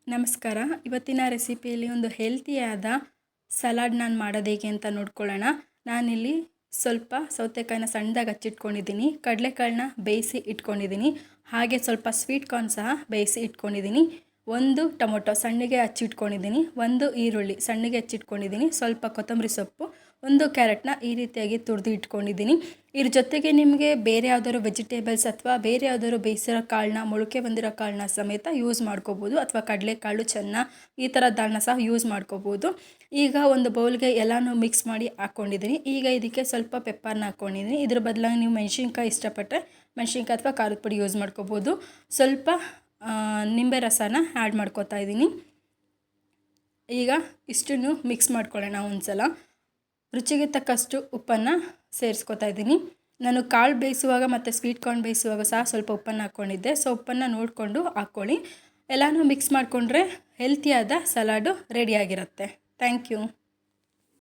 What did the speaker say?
ನಮಸ್ಕಾರ. ಇವತ್ತಿನ ರೆಸಿಪಿಯಲ್ಲಿ ಒಂದು ಹೆಲ್ತಿಯಾದ ಸಲಾಡ್ ನಾನು ಮಾಡೋದು ಹೇಗೆ ಅಂತ ನೋಡ್ಕೊಳ್ಳೋಣ. ನಾನಿಲ್ಲಿ ಸ್ವಲ್ಪ ಸೌತೆಕಾಯಿನ ಸಣ್ಣದಾಗಿ ಹಚ್ಚಿಟ್ಕೊಂಡಿದ್ದೀನಿ, ಕಡಲೆಕಾಳನ್ನ ಬೇಯಿಸಿ ಇಟ್ಕೊಂಡಿದ್ದೀನಿ, ಹಾಗೆ ಸ್ವಲ್ಪ ಸ್ವೀಟ್ ಕಾರ್ನ್ ಸಹ ಬೇಯಿಸಿ ಇಟ್ಕೊಂಡಿದ್ದೀನಿ, ಒಂದು ಟೊಮೊಟೊ ಸಣ್ಣಗೆ ಹಚ್ಚಿಟ್ಕೊಂಡಿದ್ದೀನಿ, ಒಂದು ಈರುಳ್ಳಿ ಸಣ್ಣಗೆ ಹಚ್ಚಿಟ್ಕೊಂಡಿದ್ದೀನಿ, ಸ್ವಲ್ಪ ಕೊತ್ತಂಬರಿ ಸೊಪ್ಪು, ಒಂದು ಕ್ಯಾರೆಟ್ನ ಈ ರೀತಿಯಾಗಿ ತುರಿದು ಇಟ್ಕೊಂಡಿದ್ದೀನಿ. ಇದ್ರ ಜೊತೆಗೆ ನಿಮಗೆ ಬೇರೆ ಯಾವ್ದಾದ್ರು ವೆಜಿಟೇಬಲ್ಸ್ ಅಥವಾ ಬೇರೆ ಯಾವ್ದಾದ್ರು ಬೇಯಿಸಿರೋ ಕಾಳನ್ನ, ಮೊಳಕೆ ಬಂದಿರೋ ಕಾಳನ್ನ ಸಮೇತ ಯೂಸ್ ಮಾಡ್ಕೋಬೋದು, ಅಥವಾ ಕಡಲೆಕಾಳು, ಚೆನ್ನ ಈ ಥರ ದಾಳನ್ನ ಸಹ ಯೂಸ್ ಮಾಡ್ಕೋಬೋದು. ಈಗ ಒಂದು ಬೌಲ್ಗೆ ಎಲ್ಲನೂ ಮಿಕ್ಸ್ ಮಾಡಿ ಹಾಕ್ಕೊಂಡಿದ್ದೀನಿ. ಈಗ ಇದಕ್ಕೆ ಸ್ವಲ್ಪ ಪೆಪ್ಪರ್ನ ಹಾಕ್ಕೊಂಡಿದ್ದೀನಿ. ಇದ್ರ ಬದಲಾಗಿ ನೀವು ಮೆಣಸಿನ್ಕಾಯಿ ಇಷ್ಟಪಟ್ಟರೆ ಮೆಣಸಿನ್ಕಾಯಿ ಅಥವಾ ಖಾರದ ಪುಡಿ ಯೂಸ್ ಮಾಡ್ಕೋಬೋದು. ಸ್ವಲ್ಪ ನಿಂಬೆ ರಸನ ಆ್ಯಡ್ ಮಾಡ್ಕೋತಾ ಇದ್ದೀನಿ. ಈಗ ಇಷ್ಟನ್ನು ಮಿಕ್ಸ್ ಮಾಡ್ಕೊಳ್ಳೋಣ ಒಂದ್ಸಲ. ರುಚಿಗೆ ತಕ್ಕಷ್ಟು ಉಪ್ಪನ್ನು ಸೇರಿಸ್ಕೊತಾ ಇದ್ದೀನಿ. ನಾನು ಕಾಳು ಬೇಯಿಸುವಾಗ ಮತ್ತು ಸ್ವೀಟ್ ಕಾರ್ನ್ ಬೇಯಿಸುವಾಗ ಸಹ ಸ್ವಲ್ಪ ಉಪ್ಪನ್ನು ಹಾಕ್ಕೊಂಡಿದ್ದೆ. ಸೊ ಉಪ್ಪನ್ನು ನೋಡಿಕೊಂಡು ಹಾಕ್ಕೊಳ್ಳಿ. ಎಲ್ಲನೂ ಮಿಕ್ಸ್ ಮಾಡಿಕೊಂಡ್ರೆ ಹೆಲ್ತಿಯಾದ ಸಲಾಡು ರೆಡಿಯಾಗಿರುತ್ತೆ. Thank you.